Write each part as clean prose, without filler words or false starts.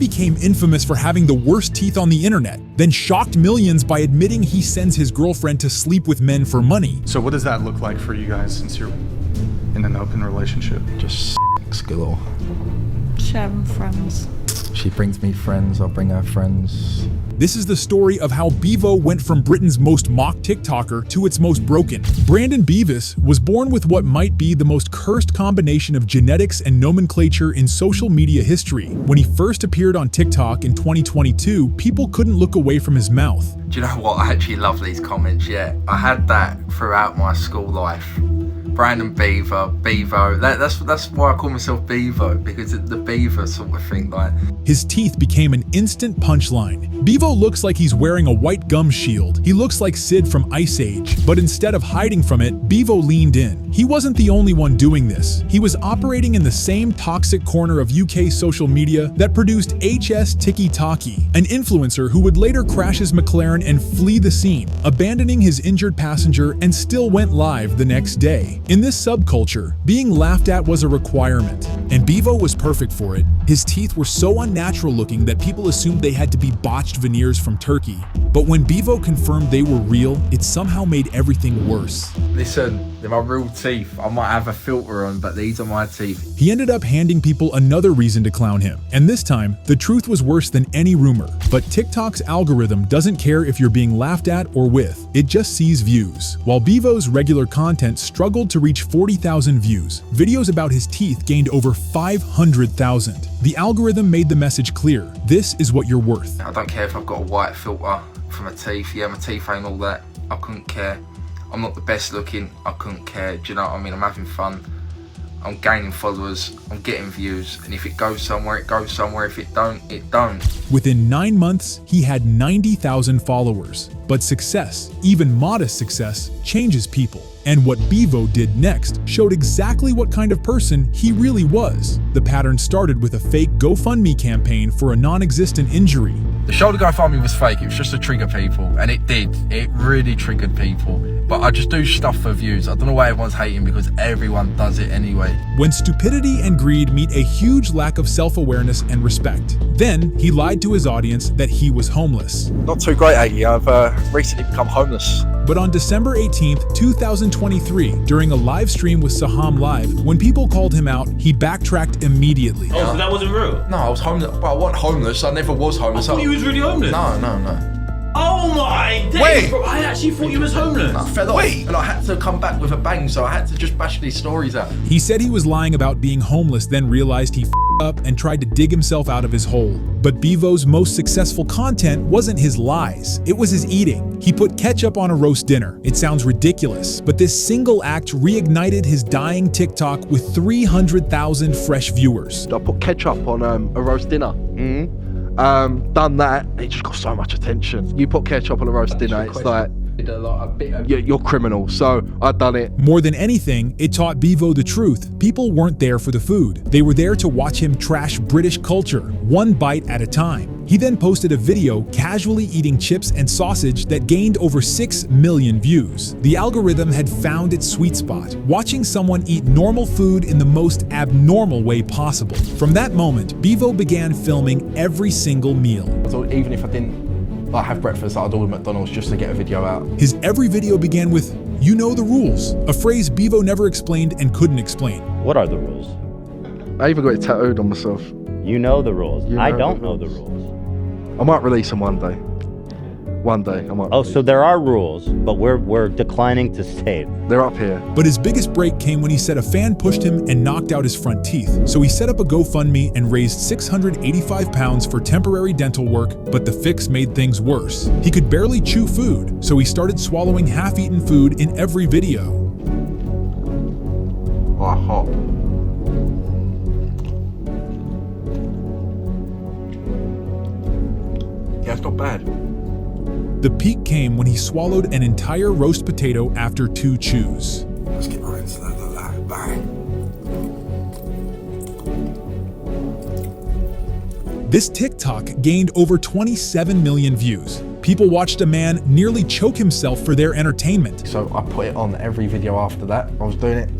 became infamous for having the worst teeth on the internet, then shocked millions by admitting he sends his girlfriend to sleep with men for money. So what does that look like for you guys since you're in an open relationship? Just galore. Sharing friends. She brings me friends, I'll bring her friends. This is the story of how Beavo went from Britain's most mocked TikToker to its most broken. Brandon Beavis was born with what might be the most cursed combination of genetics and nomenclature in social media history. When he first appeared on TikTok in 2022, people couldn't look away from his mouth. Do you know what? I actually love these comments, yeah. I had that throughout my school life. Brandon Beavo. That's why I call myself Beavo, because it's the beaver sort of thing. Like, his teeth became an instant punchline. Beavo looks like he's wearing a white gum shield. He looks like Sid from Ice Age, but instead of hiding from it, Beavo leaned in. He wasn't the only one doing this. He was operating in the same toxic corner of UK social media that produced HS Tiki Taki, an influencer who would later crash his McLaren and flee the scene, abandoning his injured passenger, and still went live the next day. In this subculture, being laughed at was a requirement, and Beavo was perfect for it. His teeth were so unnatural looking that people assumed they had to be botched veneers from Turkey. But when Beavo confirmed they were real, it somehow made everything worse. listen, they're my real teeth. I might have a filter on, but these are my teeth. He ended up handing people another reason to clown him, and this time, the truth was worse than any rumor. But TikTok's algorithm doesn't care if you're being laughed at or with, it just sees views. While Beavo's regular content struggled to reach 40,000 views, videos about his teeth gained over 500,000. The algorithm made the message clear: this is what you're worth. I don't care if I've got a white filter for my teeth. Yeah, my teeth ain't all that. I couldn't care. I'm not the best looking. I couldn't care. Do you know what I mean? I'm having fun. I'm gaining followers. I'm getting views. And if it goes somewhere, it goes somewhere. If it don't, it don't. Within 9 months, he had 90,000 followers. But success, even modest success, changes people. And what Beavo did next showed exactly what kind of person he really was. The pattern started with a fake GoFundMe campaign for a non-existent injury. The shoulder GoFundMe was fake. It was just to trigger people, and it did. It really triggered people. But I just do stuff for views. I don't know why everyone's hating, because everyone does it anyway. When stupidity and greed meet a huge lack of self-awareness and respect, then he lied to his audience that he was homeless. Not too great, Aggie. I've recently become homeless. But on December 18th, 2023, during a live stream with Saham Live, when people called him out, he backtracked immediately. Oh, so that wasn't real? No, I was homeless, but I wasn't homeless. I never was homeless. I thought you was really homeless. No. Oh my days, Wait. bro. I actually thought you was homeless. I fell off, and I had to come back with a bang, so I had to just bash these stories out. He said he was lying about being homeless, then realized he f***ed up and tried to dig himself out of his hole. But Beavo's most successful content wasn't his lies, it was his eating. He put ketchup on a roast dinner. It sounds ridiculous, but this single act reignited his dying TikTok with 300,000 fresh viewers. I put ketchup on a roast dinner. Done that, it just got so much attention. You put ketchup on a roast dinner, it's like, you're criminal. So I done it. More than anything, it taught Beavo the truth. People weren't there for the food. They were there to watch him trash British culture, one bite at a time. He then posted a video casually eating chips and sausage that gained over 6 million views. The algorithm had found its sweet spot, watching someone eat normal food in the most abnormal way possible. From that moment, Beavo began filming every single meal. So even if I didn't have breakfast, I'd order McDonald's just to get a video out. His every video began with, "You know the rules," a phrase Beavo never explained and couldn't explain. What are the rules? I even got it tattooed on myself. You know the rules. You know I don't the know the rules. rules. I might release them one day. One day, I might. Oh, so there are rules, but we're declining to state. They're up here. But his biggest break came when he said a fan pushed him and knocked out his front teeth. So he set up a GoFundMe and raised £685 for temporary dental work, but the fix made things worse. He could barely chew food, so he started swallowing half-eaten food in every video. Oh, hot. Yeah, it's not bad. The peak came when he swallowed an entire roast potato after 2 chews. Let's get right into that like that. Bang. This TikTok gained over 27 million views. People watched a man nearly choke himself for their entertainment. So I put it on every video after that. I was doing it.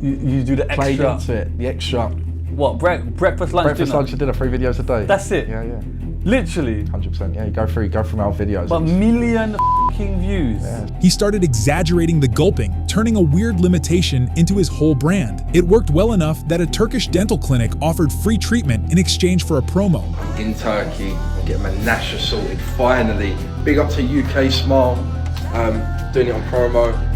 You do the Played extra. into it, the extra. What, breakfast, lunch, Breakfast, dinner? lunch, and dinner, 3 videos a day. That's it? Yeah. Literally? 100%, yeah, you go through our videos. But million f***ing views. Yeah. He started exaggerating the gulping, turning a weird limitation into his whole brand. It worked well enough that a Turkish dental clinic offered free treatment in exchange for a promo. In Turkey, get my Nasha sorted, finally. Big up to UK Smile, doing it on promo.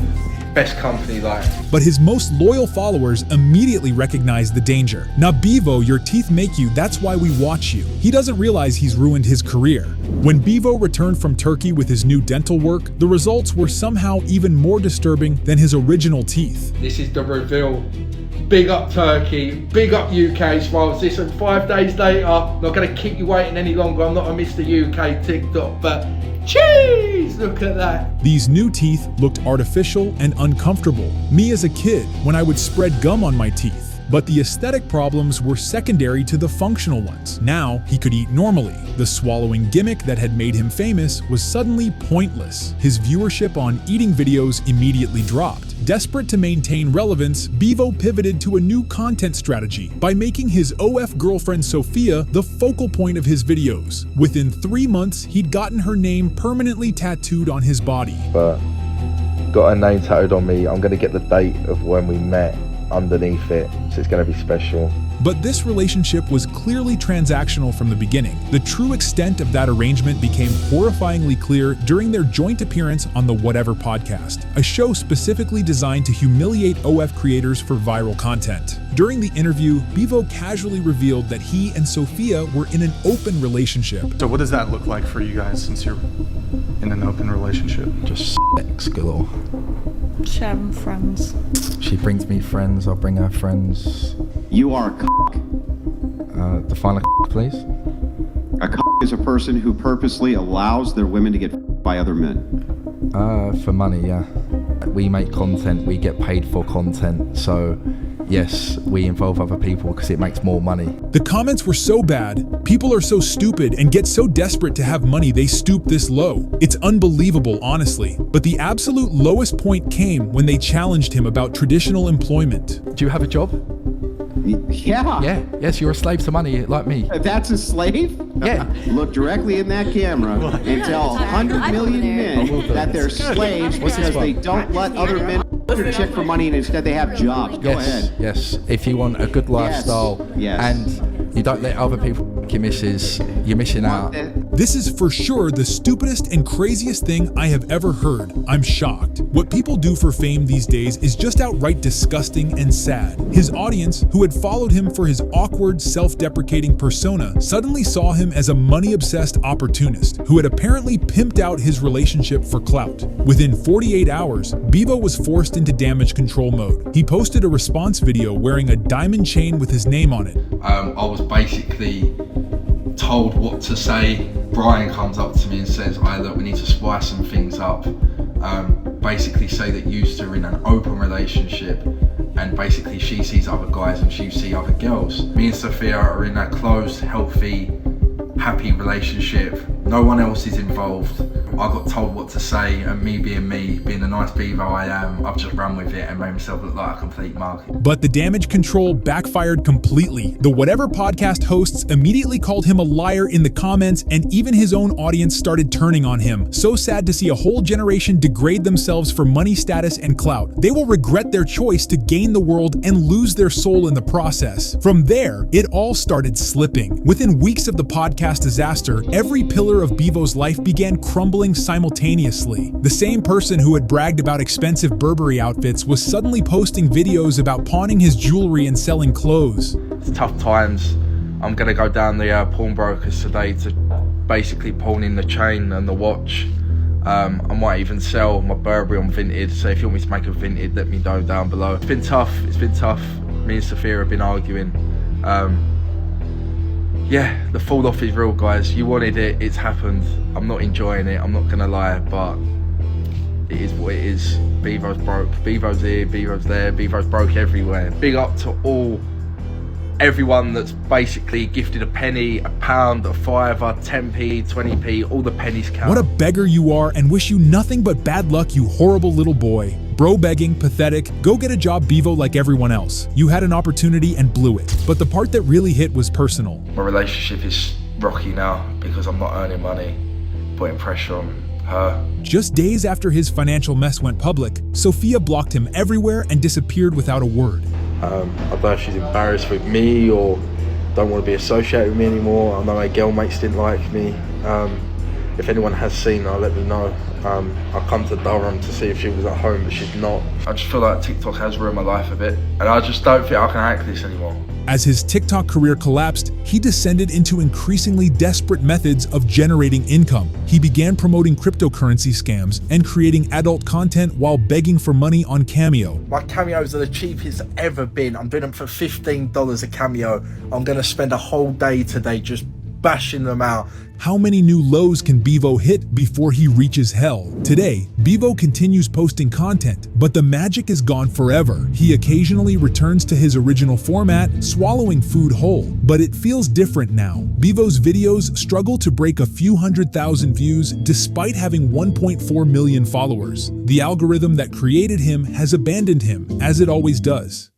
Best company, like. But his most loyal followers immediately recognized the danger. Now, Bivo, your teeth make you, that's why we watch you. He doesn't realize he's ruined his career. When Bivo returned from Turkey with his new dental work, the results were somehow even more disturbing than his original teeth. This is the reveal. Big up Turkey, big up UK Smiles. Listen, 5 days later, not gonna keep you waiting any longer. I'm not a Mr. UK TikTok, but cheese, look at that. These new teeth looked artificial and uncomfortable. Me as a kid, when I would spread gum on my teeth. But the aesthetic problems were secondary to the functional ones. Now, he could eat normally. The swallowing gimmick that had made him famous was suddenly pointless. His viewership on eating videos immediately dropped. Desperate to maintain relevance, Bivo pivoted to a new content strategy by making his OF girlfriend Sophia the focal point of his videos. Within 3 months, he'd gotten her name permanently tattooed on his body. But got her name tattooed on me. I'm gonna get the date of when we met underneath it, so it's gonna be special. But this relationship was clearly transactional from the beginning. The true extent of that arrangement became horrifyingly clear during their joint appearance on the Whatever podcast, a show specifically designed to humiliate OF creators for viral content. During the interview, Bivo casually revealed that he and Sophia were in an open relationship. So what does that look like for you guys since you're in an open relationship? Just sex galore. Sharing friends. She brings me friends, I'll bring her friends. You are a Define a please. A is a person who purposely allows their women to get by other men. For money, yeah. We make content, we get paid for content, so yes, we involve other people because it makes more money. The comments were so bad, people are so stupid and get so desperate to have money they stoop this low. It's unbelievable, honestly. But the absolute lowest point came when they challenged him about traditional employment. Do you have a job? Yeah. Yeah, yes, you're a slave to money like me. That's a slave? Yeah. Look directly in that camera and tell 100 million men that they're slaves because they don't let other men their chick for money and instead they have jobs. Go ahead. Yes, if you want a good lifestyle Yes. and you don't let other people your misses, you're missing out. This is for sure the stupidest and craziest thing I have ever heard. I'm shocked. What people do for fame these days is just outright disgusting and sad. His audience, who had followed him for his awkward, self-deprecating persona, suddenly saw him as a money-obsessed opportunist who had apparently pimped out his relationship for clout. Within 48 hours, Bivo was forced into damage control mode. He posted a response video wearing a diamond chain with his name on it. I was basically told what to say. Brian comes up to me and says, look, we need to spice some things up. Basically say that you two are in an open relationship and basically she sees other guys and she sees other girls. Me and Sophia are in a closed, healthy, happy relationship. No one else is involved. I got told what to say, and me, being the nice Beavo I am, I've just run with it and made myself look like a complete mug. But the damage control backfired completely. The Whatever podcast hosts immediately called him a liar in the comments, and even his own audience started turning on him. So sad to see a whole generation degrade themselves for money, status, and clout. They will regret their choice to gain the world and lose their soul in the process. From there, it all started slipping. Within weeks of the podcast disaster, every pillar of Bivo's life began crumbling simultaneously. The same person who had bragged about expensive Burberry outfits was suddenly posting videos about pawning his jewelry and selling clothes. It's tough times. I'm gonna go down the pawnbrokers today to basically pawn in the chain and the watch. I might even sell my Burberry on Vinted, so if you want me to make a Vinted, let me know down below. It's been tough. Me and Sophia have been arguing. Yeah, the fall off is real, guys. You wanted it, it's happened. I'm not enjoying it, I'm not gonna lie, but it is what it is. Beavo's broke, Beavo's here, Beavo's there, Beavo's broke everywhere. Big up to everyone that's basically gifted a penny, a pound, a fiver, 10p, 20p, all the pennies count. What a beggar you are, and wish you nothing but bad luck, you horrible little boy. Bro begging, pathetic, go get a job Beavo like everyone else. You had an opportunity and blew it. But the part that really hit was personal. My relationship is rocky now because I'm not earning money, putting pressure on her. Just days after his financial mess went public, Sophia blocked him everywhere and disappeared without a word. I don't know if she's embarrassed with me or don't want to be associated with me anymore. I know my girl mates didn't like me. If anyone has seen her, let me know. I'll come to Durham to see if she was at home, but she's not. I just feel like TikTok has ruined my life a bit, and I just don't think I can hack this anymore. As his TikTok career collapsed, he descended into increasingly desperate methods of generating income. He began promoting cryptocurrency scams and creating adult content while begging for money on Cameo. My cameos are the cheapest ever been. I'm doing them for $15 a cameo. I'm gonna spend a whole day today just bashing them out. How many new lows can Beavo hit before he reaches hell? Today, Beavo continues posting content, but the magic is gone forever. He occasionally returns to his original format, swallowing food whole, but it feels different now. Beavo's videos struggle to break a few 100,000 views despite having 1.4 million followers. The algorithm that created him has abandoned him, as it always does.